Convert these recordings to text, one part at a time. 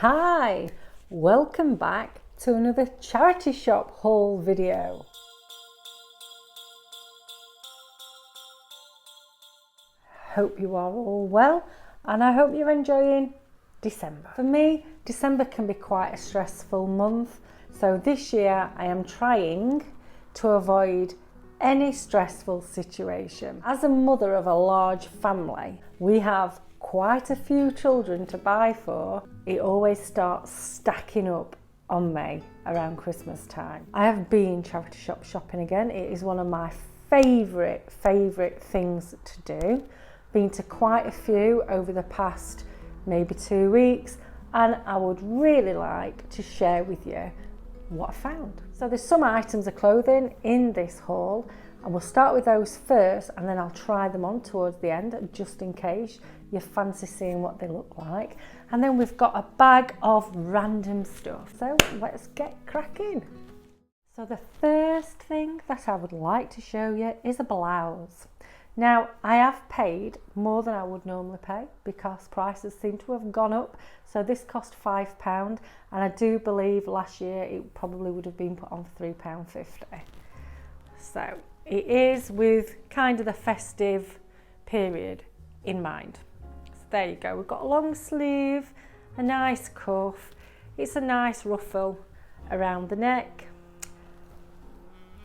Hi, welcome back to another charity shop haul video. Hope you are all well and I hope you're enjoying December. For me, December can be quite a stressful month, so this year I am trying to avoid any stressful situation. As a mother of a large family, we have quite a few children to buy for. It always starts stacking up on me around Christmas time. I have been charity shop shopping again. It is one of my favourite things to do. Been to quite a few over the past maybe 2 weeks, and I would really like to share with you what I found. So there's some items of clothing in this haul, and we'll start with those first and then I'll try them on towards the end just in case you fancy seeing what they look like. And then we've got a bag of random stuff. So let's get cracking. So the first thing that I would like to show you is a blouse. Now I have paid more than I would normally pay because prices seem to have gone up. So this cost £5 and I do believe last year it probably would have been put on for £3.50. So it is with kind of the festive period in mind. So there you go, we've got a long sleeve, a nice cuff, it's a nice ruffle around the neck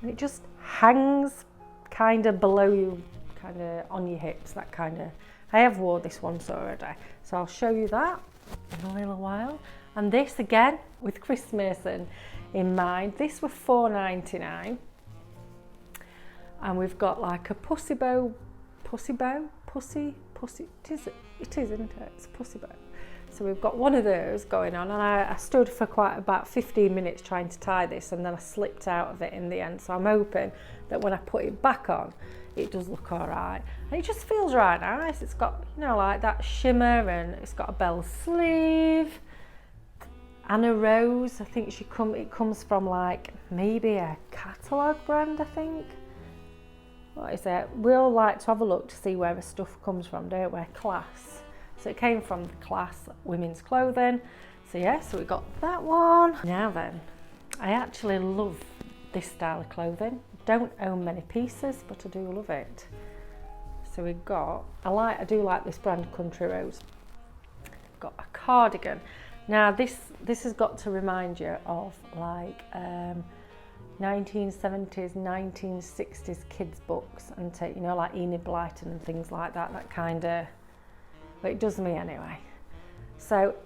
and it just hangs kind of below you, kind of on your hips, that kind of. I have wore this once already, so I'll show you that in a little while. And this again with Christmas in mind, this was $4.99 and we've got like a pussy bow, it is, isn't it? It's a pussy bow. So we've got one of those going on, and I stood for about 15 minutes trying to tie this, and then I slipped out of it in the end. So I'm hoping that when I put it back on, it does look all right. And it just feels right nice. It's got, you know, like that shimmer, and it's got a bell sleeve. Anna Rose, I think it comes from like maybe a catalogue brand, I think. What is it? We'll like to have a look to see where the stuff comes from, don't we? Class. So it came from the Class women's clothing. So yeah, so we got that one. Now then, I actually love this style of clothing. Don't own many pieces, but I do love it. So we've got, I do like this brand Country Rose. Got a cardigan. Now this has got to remind you of like 1970s, 1960s kids books, and you know, like Enid Blyton and things like that, that kind of, but it does me anyway. So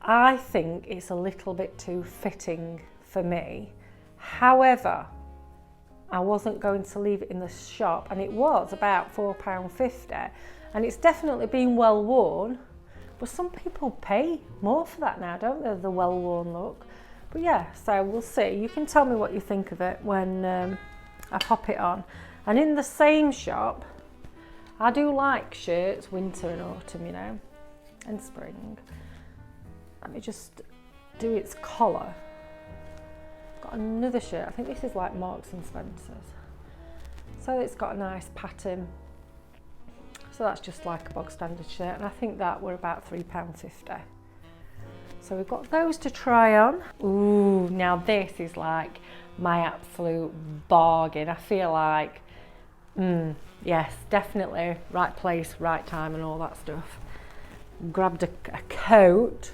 I think it's a little bit too fitting for me. However, I wasn't going to leave it in the shop, and it was about £4.50, and it's definitely been well worn, but some people pay more for that now, don't they, the well worn look. But yeah, so we'll see. You can tell me what you think of it when I pop it on. And in the same shop, I do like shirts, winter and autumn, you know, and spring. Let me just do its collar. Got another shirt. I think this is like Marks and Spencer's. So it's got a nice pattern. So that's just like a bog standard shirt, and I think that were about £3.50. So we've got those to try on. Ooh, now this is like my absolute bargain. I feel like, yes, definitely right place, right time and all that stuff. Grabbed a coat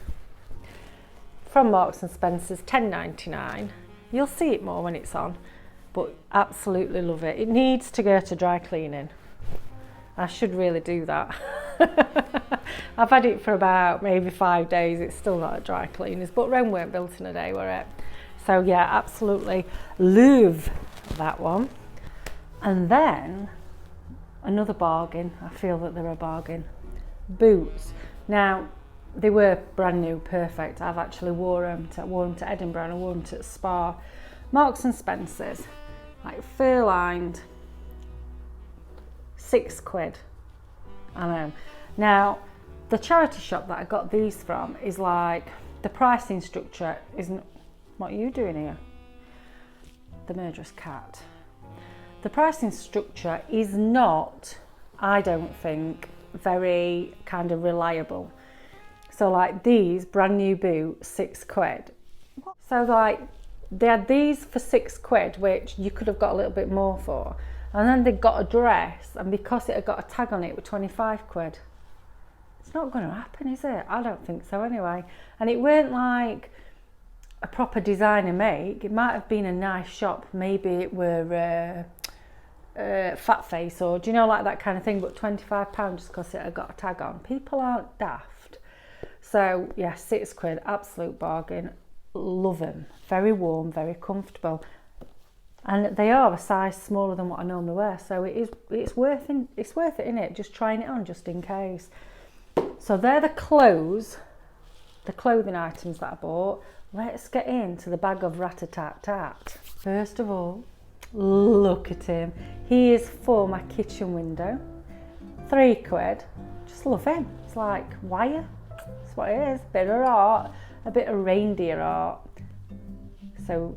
from Marks and Spencer's, $10.99. You'll see it more when it's on, but absolutely love it. It needs to go to dry cleaning. I should really do that. I've had it for about maybe 5 days. It's still not at dry cleaners, but Rome weren't built in a day, were it? So yeah, absolutely love that one. And then another bargain. I feel that they're a bargain. Boots. Now they were brand new, perfect. I've actually wore them to Edinburgh and I wore them to Spa. Marks and Spencer's, like fur lined. £6. I know. Now, the charity shop that I got these from is like, the pricing structure isn't, what are you doing here? The murderous cat. The pricing structure is not, I don't think, very kind of reliable. So like these brand new boots, £6. So like they had these for £6, which you could have got a little bit more for. And then they got a dress, and because it had got a tag on it, with £25. It's not going to happen, is it? I don't think so anyway. And it weren't like a proper designer make. It might have been a nice shop. Maybe it were Fat Face, or do you know, like that kind of thing. But £25 just because it had got a tag on. People aren't daft. So yeah, £6, absolute bargain. Love them. Very warm, very comfortable. And they are a size smaller than what I normally wear. So it's worth it, innit? Just trying it on just in case. So they're the clothing items that I bought. Let's get into the bag of rat-a-tat-tat. First of all, look at him. He is for my kitchen window. £3. Just love him. It's like wire. That's what it is. Bit of art, a bit of reindeer art. So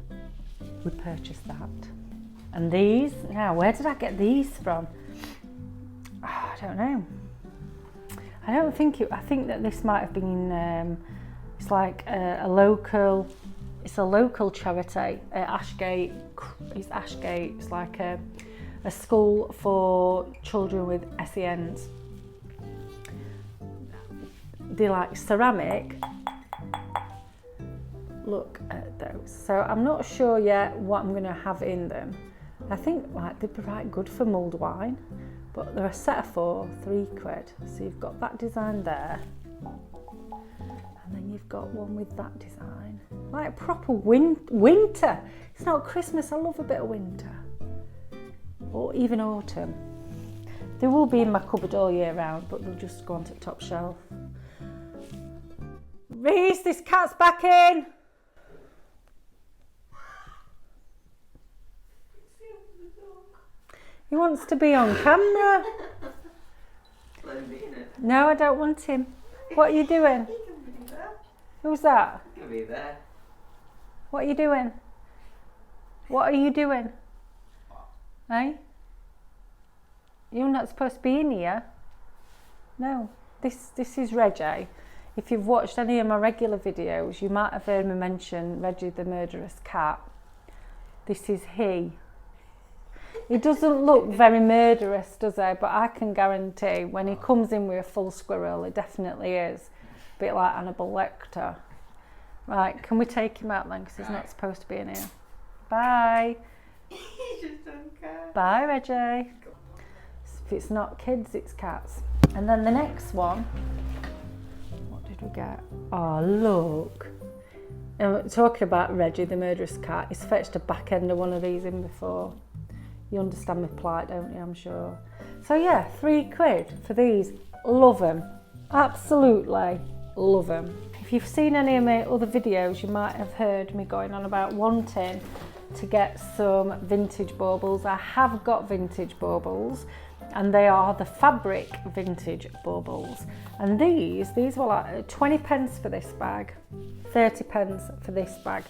we purchased that. And these, now where did I get these from? Oh, I don't know. I think that this might have been, it's like a local charity at Ashgate. It's Ashgate. It's like a school for children with SENs. They're like ceramic. Look at those. So I'm not sure yet what I'm going to have in them. I think like they'd be right good for mulled wine. But they're a set of 4, £3. So you've got that design there. And then you've got one with that design. Like proper winter. It's not Christmas, I love a bit of winter. Or even autumn. They will be in my cupboard all year round, but they'll just go onto the top shelf. Reese, this cat's back in! He wants to be on camera. No, I don't want him. What are you doing? He can be there. Who's that? He can be there. What are you doing? What are you doing? Eh? You're not supposed to be in here. No. This is Reggie. If you've watched any of my regular videos, you might have heard me mention Reggie the murderous cat. This is he. He doesn't look very murderous, does he? But I can guarantee when he comes in with a full squirrel, it definitely is. A bit like Hannibal Lecter. Right, can we take him out then? Because he's not supposed to be in here. Bye. He just don't care. Bye, Reggie. If it's not kids, it's cats. And then the next one, what did we get? Oh, look. Talking about Reggie, the murderous cat, he's fetched a back end of one of these in before. You understand my plight, don't you? I'm sure. So yeah, £3 for these. Love them. Absolutely love them. If you've seen any of my other videos, you might have heard me going on about wanting to get some vintage baubles. I have got vintage baubles, and they are the fabric vintage baubles. And these were like 20p for this bag, 30p for this bag.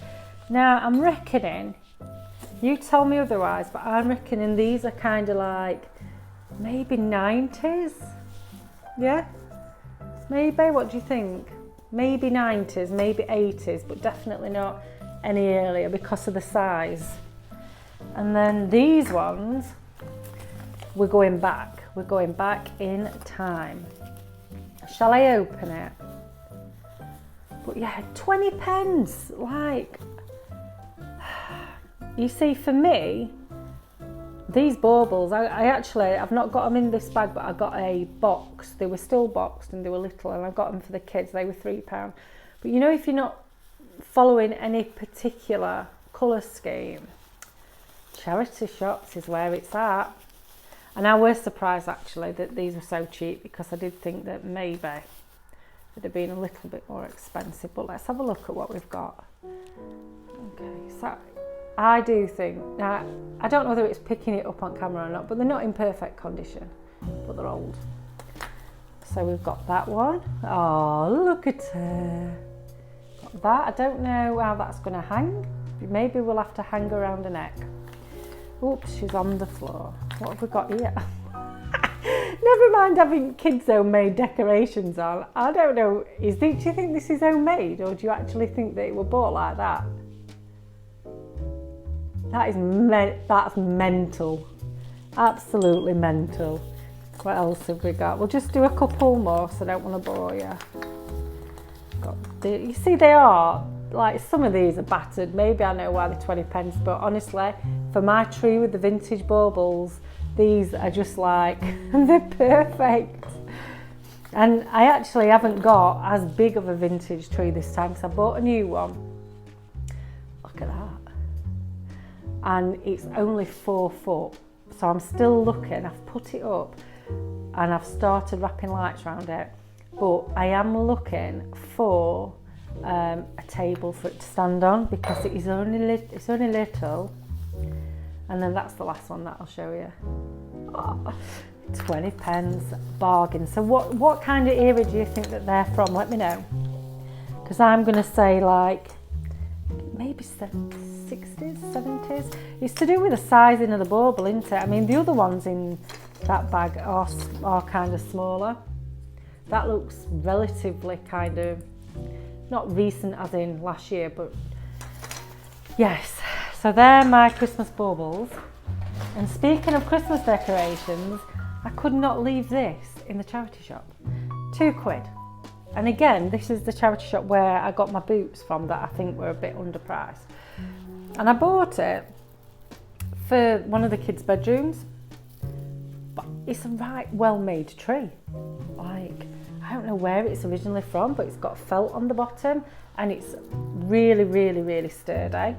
Now I'm reckoning, you tell me otherwise, but I'm reckoning these are kind of like maybe 90s. Yeah? Maybe, what do you think? Maybe 90s, maybe 80s, but definitely not any earlier because of the size. And then these ones, we're going back in time. Shall I open it? But yeah, 20p, like, you see, for me, these baubles, I've not got them in this bag, but I got a box. They were still boxed and they were little, and I got them for the kids. They were £3. But you know, if you're not following any particular colour scheme, charity shops is where it's at. And I was surprised actually that these were so cheap, because I did think that maybe they'd have been a little bit more expensive. But let's have a look at what we've got. Okay, so I do think, now I don't know whether it's picking it up on camera or not, but they're not in perfect condition, but they're old. So we've got that one. Oh, look at her. Got that. I don't know how that's going to hang. Maybe we'll have to hang around her neck. Oops, she's on the floor. What have we got here? Never mind having kids' homemade decorations on. I don't know, do you think this is homemade, or do you actually think that it were bought like that? That's mental. Absolutely mental. What else have we got? We'll just do a couple more, so I don't want to bore you. You see, they are, like, some of these are battered. Maybe I know why they're 20 pence, but honestly, for my tree with the vintage baubles, these are just like, they're perfect. And I actually haven't got as big of a vintage tree this time because I bought a new one. Look at that. And it's only 4 foot. So I'm still looking. I've put it up and I've started wrapping lights around it. But I am looking for a table for it to stand on because it's only little. And then that's the last one that I'll show you. Oh, 20 pence, bargain. So what kind of era do you think that they're from? Let me know. Because I'm going to say like maybe 60s, 70s. It's to do with the sizing of the bauble, isn't it? I mean, the other ones in that bag are kind of smaller. That looks relatively kind of, not recent as in last year, but yes. So they're my Christmas baubles. And speaking of Christmas decorations, I could not leave this in the charity shop. £2. And again, this is the charity shop where I got my boots from that I think were a bit underpriced. And I bought it for one of the kids' bedrooms. But it's a right well-made tree. Like, I don't know where it's originally from, but it's got felt on the bottom and it's really, really, really sturdy.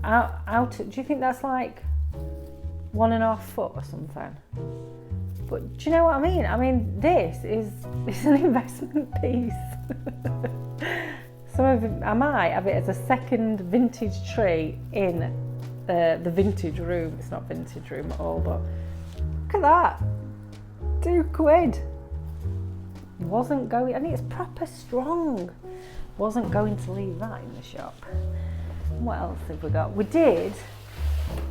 Do you think that's like 1.5 foot or something? But do you know what I mean? I mean, this is an investment piece. I might have it as a second vintage tree in the vintage room. It's not vintage room at all, but look at that. £2. Wasn't going, and it's proper strong. Wasn't going to leave that in the shop. What else have we got?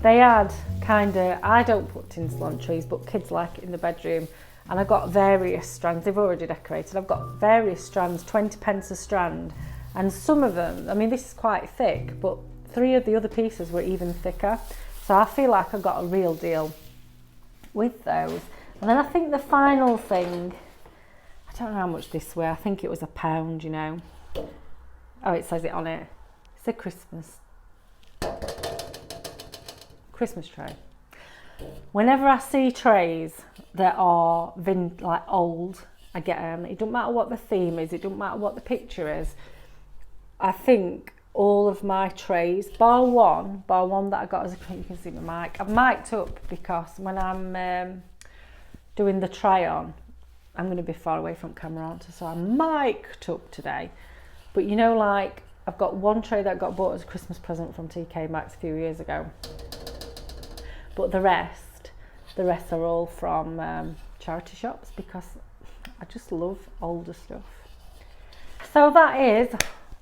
They had kind of, I don't put tinsel on trees, but kids like it in the bedroom. And I got various strands. They've already decorated. I've got various strands, 20 pence a strand. And some of them, I mean, this is quite thick, but 3 of the other pieces were even thicker. So I feel like I got a real deal with those. And then I think the final thing, I don't know how much this were. I think it was £1, you know. Oh, it says it on it. It's a Christmas tray. Whenever I see trays that are like old, I get them. It doesn't matter what the theme is, it doesn't matter what the picture is. I think all of my trays, bar one that I got as a, you can see my mic, I've mic'd up because when I'm doing the try on, I'm going to be far away from camera, aren't I? So I'm mic'd up today. But you know, like, I've got one tray that got bought as a Christmas present from TK Maxx a few years ago. But the rest are all from charity shops because I just love older stuff. So that is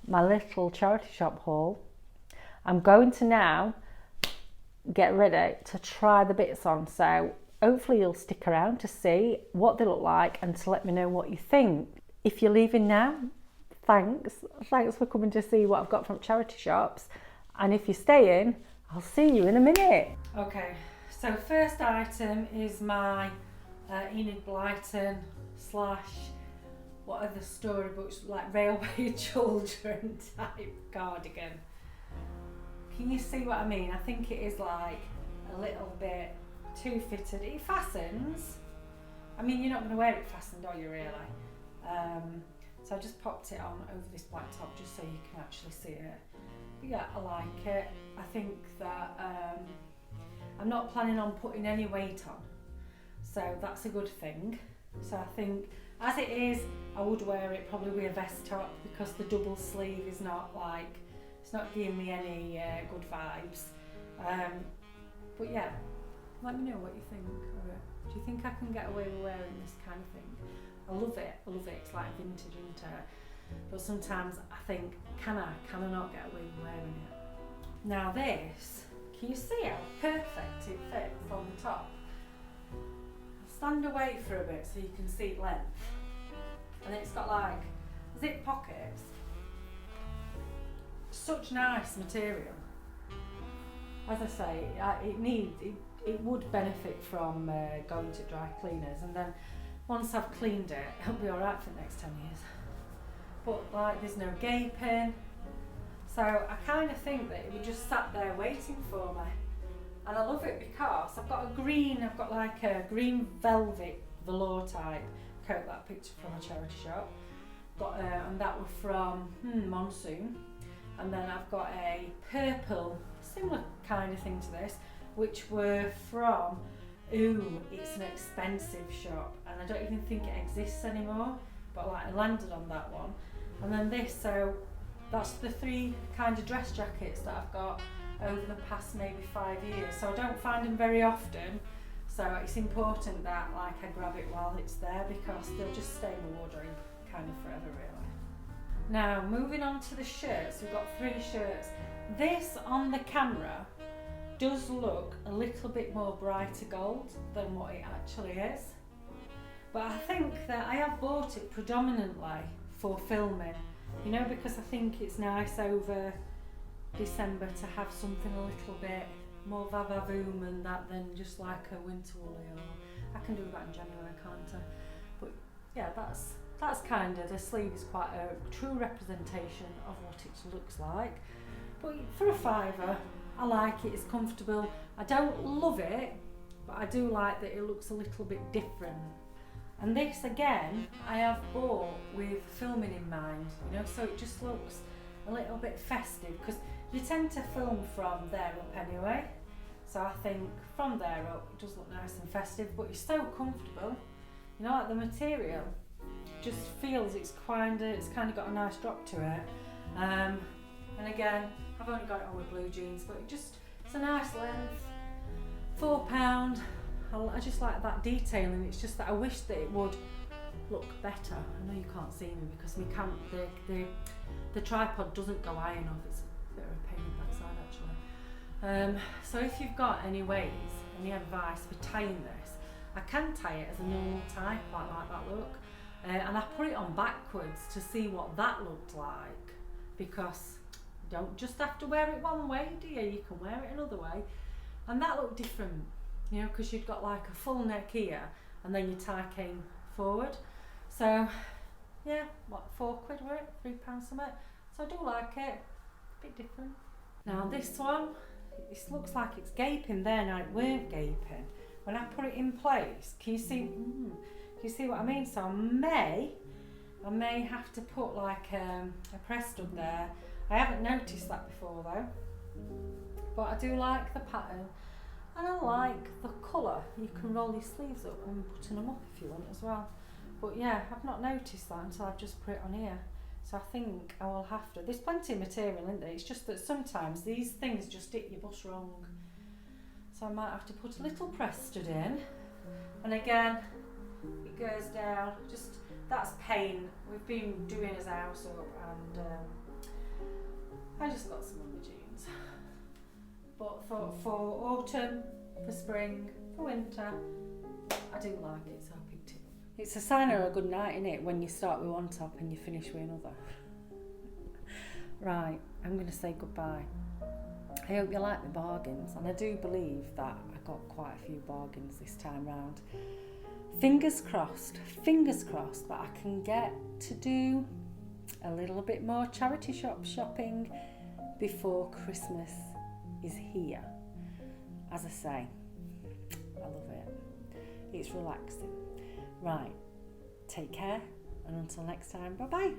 my little charity shop haul. I'm going to now get ready to try the bits on. So hopefully you'll stick around to see what they look like and to let me know what you think. If you're leaving now, thanks for coming to see what I've got from charity shops. And if you're staying, I'll see you in a minute. Okay, so first item is my Enid Blyton / what are the storybooks, like Railway Children type cardigan. Can you see what I mean? I think it is like a little bit too fitted. It fastens. I mean, you're not going to wear it fastened, are you really? So I just popped it on over this black top just so you can actually see it. But yeah, I like it. I think that I'm not planning on putting any weight on, so that's a good thing. So I think as it is, I would wear it probably with a vest top because the double sleeve is not like, it's not giving me any good vibes. But yeah, let me know what you think of it. Do you think I can get away with wearing this kind of thing? I love it, it's like vintage, isn't it? But sometimes I think, can I not get away with wearing it? Now this, can you see how perfect it fits on the top? I'll stand away for a bit so you can see length. And it's got like zip pockets. Such nice material. As I say, it would benefit from going to dry cleaners, and then once I've cleaned it, it'll be alright for the next 10 years. But like, there's no gaping, so I kind of think that it would just sat there waiting for me. And I love it because I've got like a green velvet velour type coat that I picked up from a charity shop. And that was from Monsoon. And then I've got a purple, similar kind of thing to this, which were from, it's an expensive shop, and I don't even think it exists anymore, but like I landed on that one. And then this, so that's the 3 kind of dress jackets that I've got over the past maybe 5 years. So I don't find them very often, so it's important that like I grab it while it's there, because they'll just stay in the wardrobe kind of forever really. Now moving on to the shirts, we've got 3 shirts. This on the camera does look a little bit more brighter gold than what it actually is, but I think that I have bought it predominantly for filming, you know, because I think it's nice over December to have something a little bit more va-va-voom and that than just like a winter woolly, or I can do that in January, can't I? But yeah, that's kind of, the sleeve is quite a true representation of what it looks like. But for a £5, I like it, it's comfortable. I don't love it, but I do like that it looks a little bit different. And this again, I have bought with filming in mind, you know, so it just looks a little bit festive, because you tend to film from there up anyway. So I think from there up, it does look nice and festive, but it's so comfortable. You know, like the material just feels it's kind of got a nice drop to it. And again, I've only got it on with blue jeans, but it's a nice length. £4. I just like that detailing. It's just that I wish that it would look better. I know you can't see me because the tripod doesn't go high enough. It's a bit of a pain in the backside actually. So if you've got any ways, any advice for tying this, I can tie it as a normal tie, quite like that look. And I put it on backwards to see what that looked like, because you don't just have to wear it one way, do you? You can wear it another way. And that looked different, you know, because you'd got like a full neck here and then your tie came forward. So yeah, what, £4 were it? £3 something. So I do like it, a bit different. Now this one, it looks like it's gaping there. Now it weren't gaping. When I put it in place, can you see? Can you see what I mean? So I may have to put like a press stud there. I haven't noticed that before though, but I do like the pattern, and I like the colour. You can roll your sleeves up and button them up if you want as well. But yeah, I've not noticed that until I've just put it on here. So I think I will have to. There's plenty of material, isn't there? It's just that sometimes these things just hit your bus wrong. So I might have to put a little press stud in, and again, it goes down. Just, that's pain. We've been doing his house up, and I just got some on the jeans. But for autumn, for spring, for winter, I do like it, so I picked it up. It's a sign of a good night, isn't it, when you start with one top and you finish with another. Right, I'm going to say goodbye. I hope you like the bargains, and I do believe that I got quite a few bargains this time round. Fingers crossed that I can get to do a little bit more charity shop shopping before Christmas is here. As I say, I love it. It's relaxing. Right, take care, and until next time, bye bye.